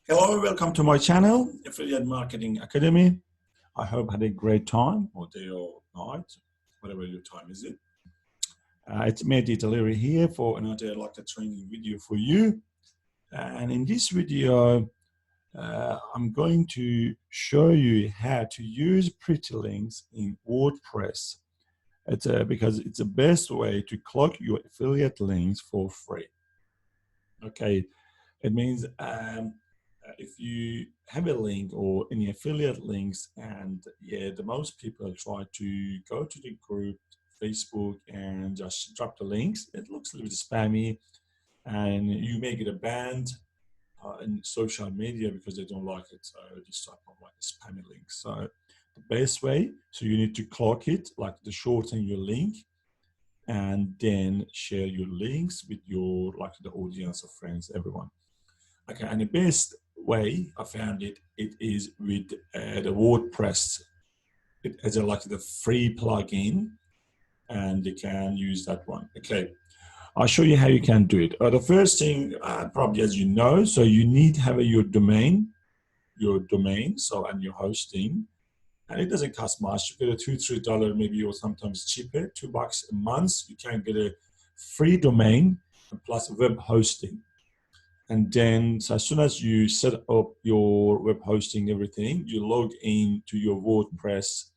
Hello, welcome to my channel, Affiliate Marketing Academy. I hope you had a great time, or day or night, whatever your time is it. It's Mehdi Daliri here for another training video for you. And in this video, I'm going to show you how to use pretty links in WordPress. Because it's the best way to cloak your affiliate links for free. Okay, it means if you have a link or any affiliate links, and the most people try to go to the group Facebook and just drop the links, it looks a little bit spammy, and you may get a banned in social media because they don't like it. So this type of spammy links. So the best way, so you need to cloak it, like to shorten your link, and then share your links with your the audience of friends, everyone. Okay, and the best way I found it is with the WordPress. It has the free plugin, and you can use that one. Okay, I'll show you how you can do it. The first thing, probably as you know, so you need to have your domain, so, and your hosting. And it doesn't cost much. You get a $2-3 maybe, or sometimes cheaper, $2 a month. You can get a free domain plus web hosting. And then, so as soon as you set up your web hosting, everything, you log in to your WordPress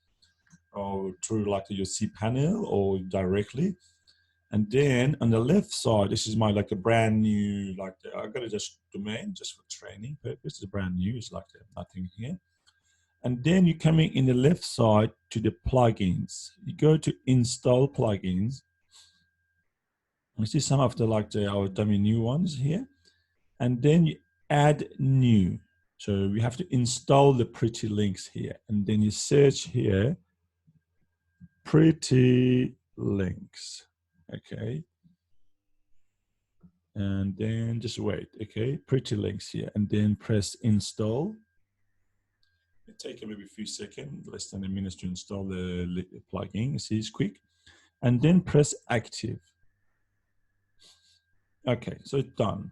or through your cPanel or directly. And then on the left side, this is my a brand new, I got a just domain just for training purpose. It's brand new. It's nothing here. And then you're coming in the left side to the plugins. You go to install plugins. You see some of our dummy new ones here. And then you add new. So we have to install the pretty links here. And then you search here, pretty links. Okay. And then just wait. Okay. Pretty links here. And then press install. It takes maybe a few seconds, less than a minute to install the plugin. You see, it's quick. And then press active. Okay, so it's done.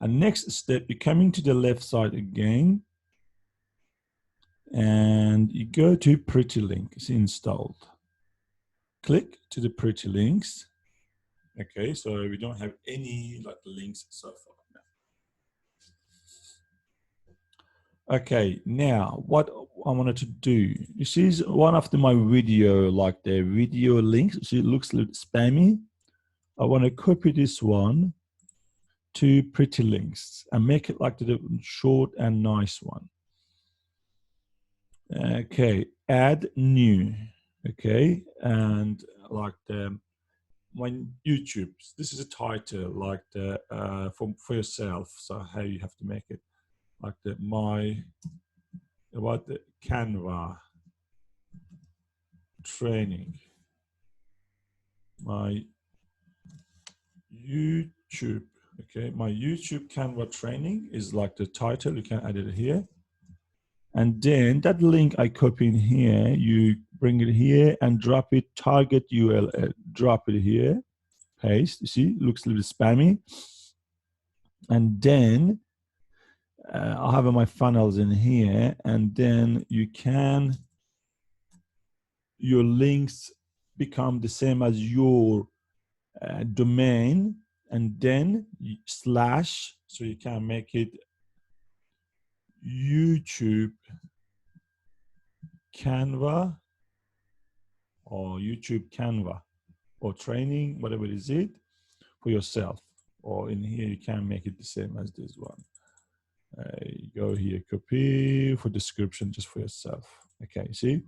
And next step, you're coming to the left side again. And you go to pretty link. It's installed. Click to the pretty links. Okay, so we don't have any links so far. Okay, now what I wanted to do, this is one of my video, the video links. See, it looks a little spammy. I want to copy this one to pretty links and make it the short and nice one. Okay, add new. Okay, and my YouTube, this is a title for yourself. So how you have to make it about the Canva training, my YouTube. Okay, my YouTube Canva training is the title. You can add it here. And then that link I copy in here, you bring it here and drop it, target URL, drop it here, paste. You see, it looks a little spammy. And then I'll have my funnels in here, and then your links become the same as your domain, and then slash, so you can make it YouTube Canva or YouTube Canva or training, whatever it is for yourself. Or in here, you can make it the same as this one. You go here, copy for description just for yourself. Okay, see?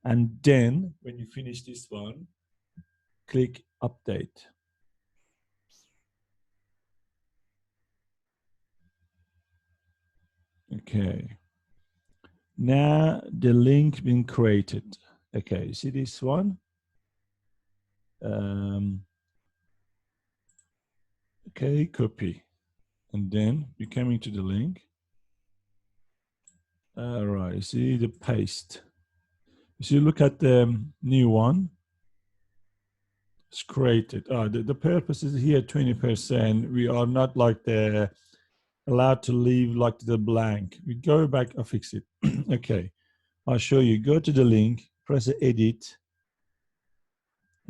And then when you finish this one, click update. Okay. Now the link been created. Okay, you see this one? Okay, copy. And then you're coming to the link. All right, you see the paste. So you look at the new one. It's created. The purpose is here 20%. We are not allowed to leave like the blank. We go back, I'll fix it. Okay, I'll show you. Go to the link, press edit.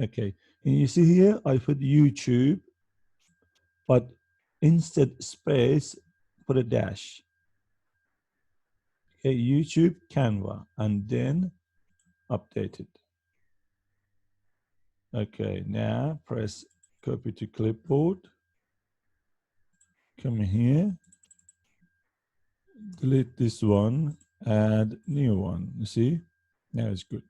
Okay, and you see here, I put YouTube, but instead space, put a dash. Okay, YouTube, Canva, and then update it. Okay, now press copy to clipboard. Come here, delete this one, add new one. You see, now it's good.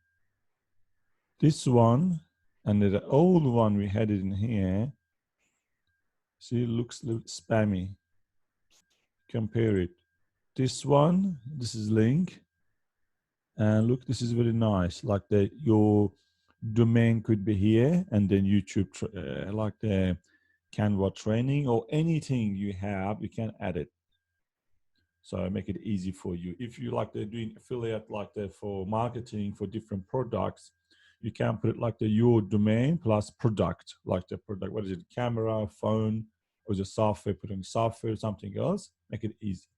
This one and the old one we had it in here. See, it looks a little spammy. Compare it. This one, this is link, and look, this is very nice. Like your domain could be here, and then YouTube, like the Canva training or anything you have, you can add it. So make it easy for you. If you like they're doing affiliate like that for marketing for different products, you can put it like your domain plus product, like the product, what is it, camera, phone, or the software, putting software, something else, make it easy.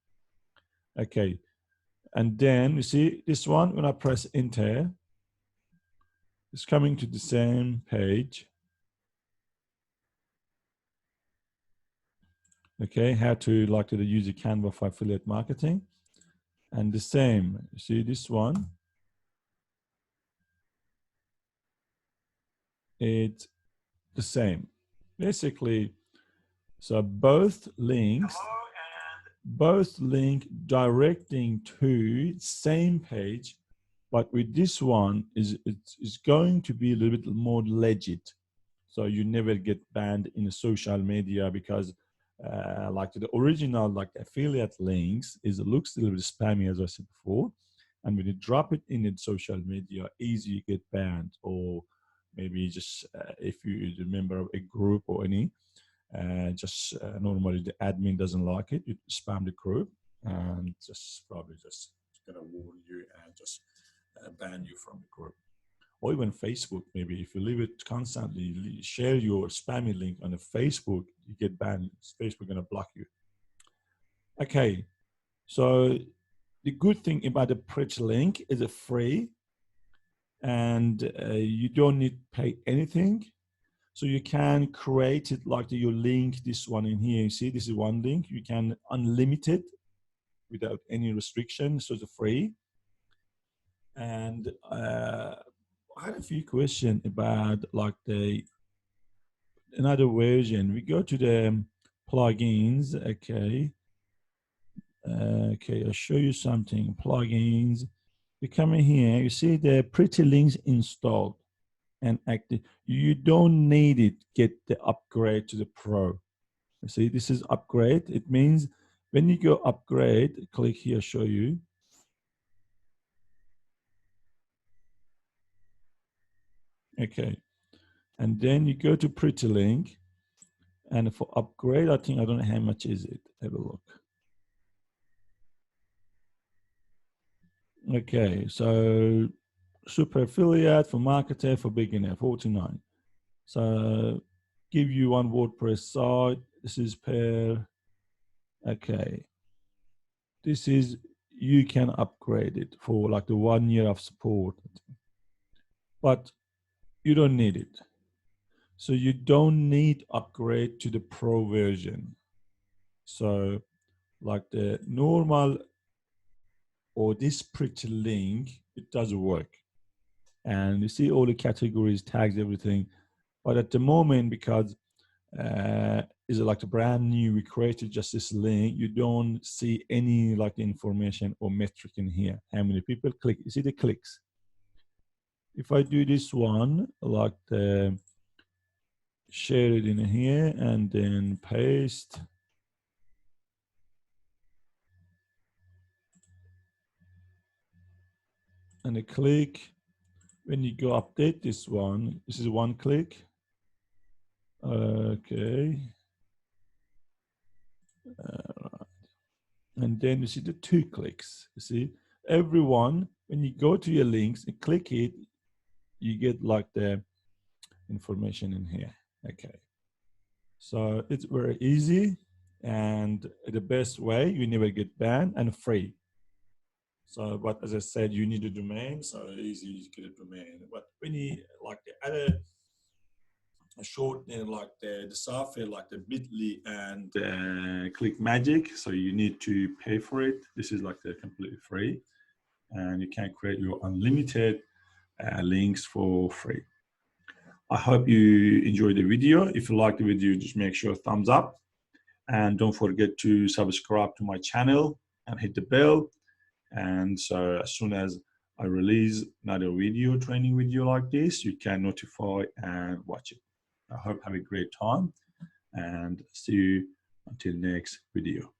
Okay, and then you see this one, when I press enter, it's coming to the same page. Okay, how to like to use the Canva for affiliate marketing. And the same, you see this one, it's the same. Basically, so both links directing to same page, but with this one it's going to be a little bit more legit. So you never get banned in social media because like the original like affiliate links looks a little bit spammy, as I said before. And when you drop it in social media, easy you get banned, or maybe just if you remember a group or any, normally the admin doesn't like it, you spam the group and just probably just gonna warn you and just ban you from the group. Or even Facebook, maybe if you leave it constantly, share your spammy link on the Facebook, you get banned. Facebook gonna block you. Okay, so the good thing about the Preach link is it's free, and you don't need to pay anything. So you can create it like your link, this one in here. You see, this is one link. You can unlimited without any restriction. So it's free. And I had a few questions about like another version. We go to the plugins. Okay. Okay, I'll show you something. Plugins. You come in here. You see the Pretty Links installed and active. You don't need it. Get the upgrade to the Pro. You see, this is upgrade. It means when you go upgrade, click here, show you. Okay, and then you go to Pretty Link, and for upgrade, I think I don't know how much is it. Have a look. Okay, so super affiliate for marketer for beginner, 49. So give you one WordPress site. This is per. Okay, this is you can upgrade it for like the 1 year of support, but you don't need it. So you don't need upgrade to the Pro version. So like the normal or this Pretty Link, it doesn't work. And you see all the categories, tags, everything. But at the moment, because is it like a brand new, we created just this link, you don't see any like information or metric in here. How many people click? You see the clicks. If I do this one, like the share it in here and then paste. And a click. When you go update this one, this is one click. Okay. And then you see the 2 clicks. You see, everyone, when you go to your links and click it, you get like the information in here. Okay. So it's very easy. and the best way, you never get banned and free. So, but as I said, you need a domain, so easy to get a domain. But when you like the other short, like the software, like the Bitly and Click Magic, so you need to pay for it. This is like the completely free, and you can create your unlimited links for free. I hope you enjoyed the video. If you like the video, just make sure thumbs up, and don't forget to subscribe to my channel and hit the bell. And so as soon as I release another video, training video like this, you can notify and watch it. I hope you have a great time, and see you until next video.